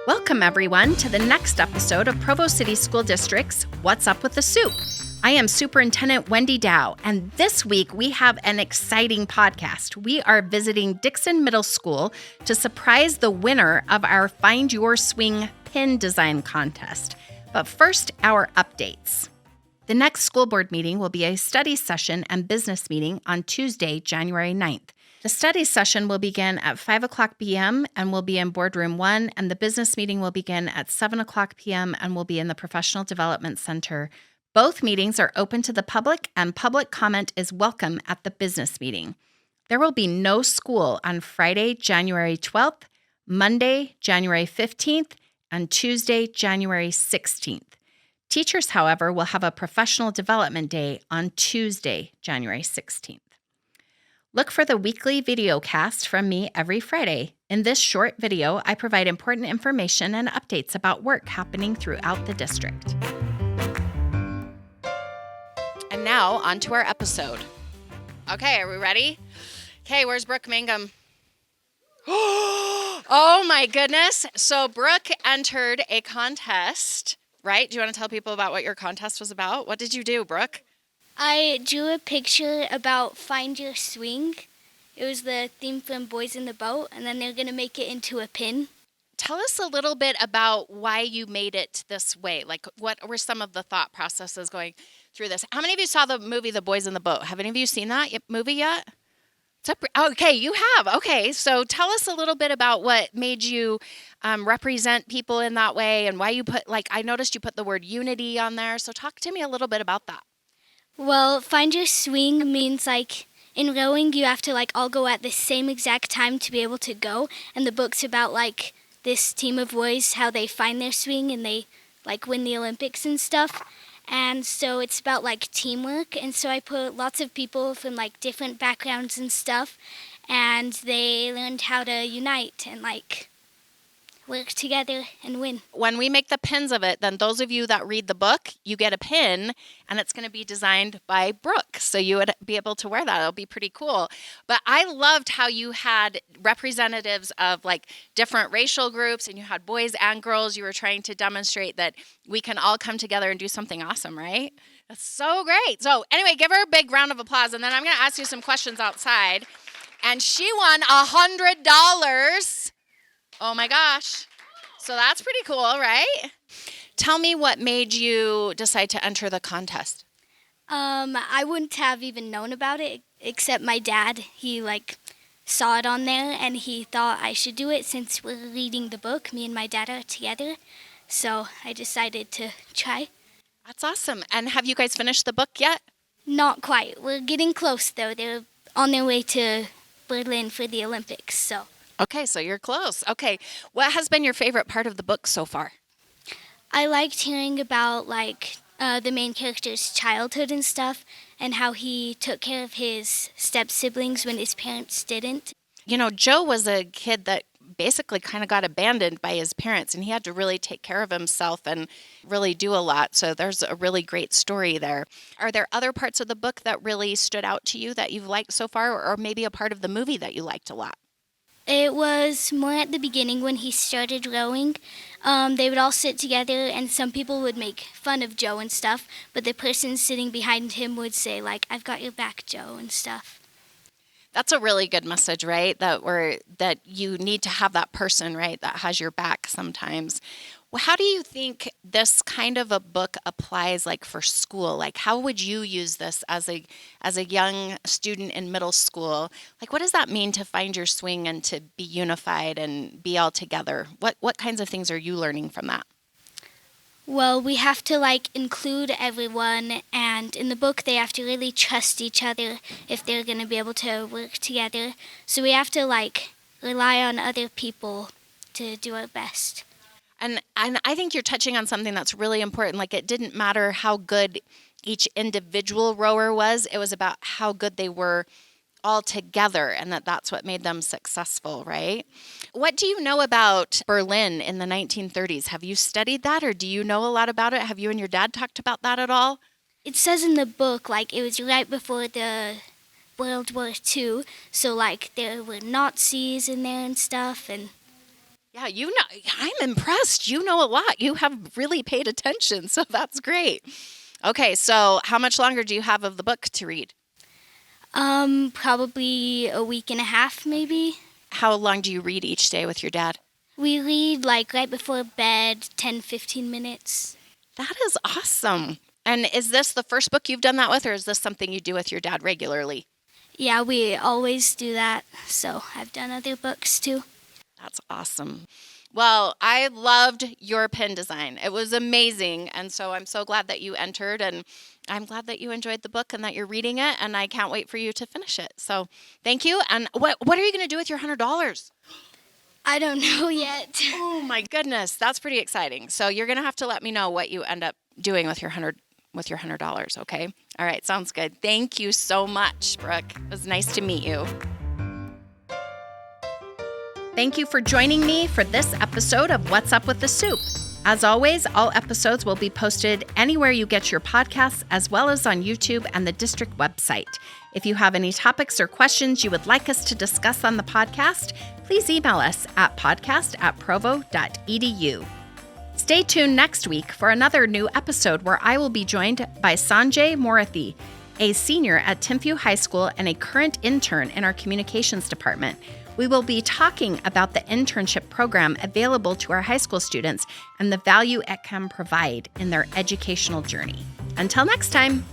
Welcome, everyone, to the next episode of Provo City School District's What's Up with the Soup? I am Superintendent Wendy Dau, and this week we have an exciting podcast. We are visiting Dixon Middle School to surprise the winner of our Find Your Swing pin design contest. But first, our updates. The next school board meeting will be a study session and business meeting on Tuesday, January 9th. The study session will begin at 5 o'clock p.m. and will be in Boardroom 1, and the business meeting will begin at 7 o'clock p.m. and will be in the Professional Development Center. Both meetings are open to the public, and public comment is welcome at the business meeting. There will be no school on Friday, January 12th, Monday, January 15th, and Tuesday, January 16th. Teachers, however, will have a professional development day on Tuesday, January 16th. Look for the weekly video cast from me every Friday. In this short video, I provide important information and updates about work happening throughout the district. And now, on to our episode. Okay, are we ready? Okay, where's Brooke Mangum? Oh my goodness. So Brooke entered a contest, right? Do you want to tell people about what your contest was about? What did you do, Brooke? I drew a picture about Find Your Swing. It was the theme from Boys in the Boat, and then they're going to make it into a pin. Tell us a little bit about why you made it this way. Like, what were some of the thought processes going through this? How many of you saw the movie The Boys in the Boat? Have any of you seen that movie yet? Okay, you have. Okay, so tell us a little bit about what made you represent people in that way and why you put, I noticed you put the word unity on there. So talk to me a little bit about that. Well, Find Your Swing means, in rowing, you have to, all go at the same exact time to be able to go. And the book's about, this team of boys, how they find their swing and they, win the Olympics and stuff. And so it's about, teamwork. And so I put lots of people from, different backgrounds and stuff. And they learned how to unite and, work together and win. When we make the pins of it, then those of you that read the book, you get a pin, and it's going to be designed by Brooke. So you would be able to wear that. It'll be pretty cool. But I loved how you had representatives of different racial groups, and you had boys and girls. You were trying to demonstrate that we can all come together and do something awesome, right? That's so great. So anyway, give her a big round of applause, and then I'm going to ask you some questions outside. And she won $100. Oh my gosh. So that's pretty cool, right? Tell me what made you decide to enter the contest. I wouldn't have even known about it except my dad. He saw it on there and he thought I should do it since we're reading the book. Me and my dad are together. So I decided to try. That's awesome. And have you guys finished the book yet? Not quite. We're getting close though. They're on their way to Berlin for the Olympics, so. Okay, so you're close. Okay, what has been your favorite part of the book so far? I liked hearing about, the main character's childhood and stuff, and how he took care of his step-siblings when his parents didn't. You know, Joe was a kid that basically kind of got abandoned by his parents, and he had to really take care of himself and really do a lot. So there's a really great story there. Are there other parts of the book that really stood out to you that you've liked so far, or maybe a part of the movie that you liked a lot? It was more at the beginning when he started rowing. They would all sit together and some people would make fun of Joe and stuff, but the person sitting behind him would say, I've got your back, Joe, and stuff. That's a really good message, right? That you need to have that person, right, that has your back sometimes. Well, how do you think this kind of a book applies for school? How would you use this as a young student in middle school? What does that mean to find your swing and to be unified and be all together? What kinds of things are you learning from that? Well, we have to include everyone, and in the book they have to really trust each other if they're going to be able to work together. So we have to rely on other people to do our best. And I think you're touching on something that's really important. It didn't matter how good each individual rower was. It was about how good they were all together, and that's what made them successful, right? What do you know about Berlin in the 1930s? Have you studied that, or do you know a lot about it? Have you and your dad talked about that at all? It says in the book, it was right before the World War II, so, there were Nazis in there and stuff, and Yeah, I'm impressed. You know a lot. You have really paid attention, so that's great. Okay, so how much longer do you have of the book to read? Probably a week and a half, maybe. How long do you read each day with your dad? We read like right before bed, 10, 15 minutes. That is awesome. And is this the first book you've done that with, or is this something you do with your dad regularly? Yeah, we always do that. So I've done other books too. That's awesome. Well, I loved your pen design. It was amazing. And so I'm so glad that you entered, and I'm glad that you enjoyed the book and that you're reading it, and I can't wait for you to finish it. So thank you. And what are you going to do with your $100? I don't know yet. Oh my goodness, that's pretty exciting. So you're going to have to let me know what you end up doing with your $100, okay? All right, sounds good. Thank you so much, Brooke. It was nice to meet you. Thank you for joining me for this episode of What's Up with the Soup. As always, all episodes will be posted anywhere you get your podcasts, as well as on YouTube and the district website. If you have any topics or questions you would like us to discuss on the podcast, please email us at podcast@provo.edu. Stay tuned next week for another new episode where I will be joined by Sanjay Morathi, a senior at Timpview High School and a current intern in our communications department. We will be talking about the internship program available to our high school students and the value it can provide in their educational journey. Until next time.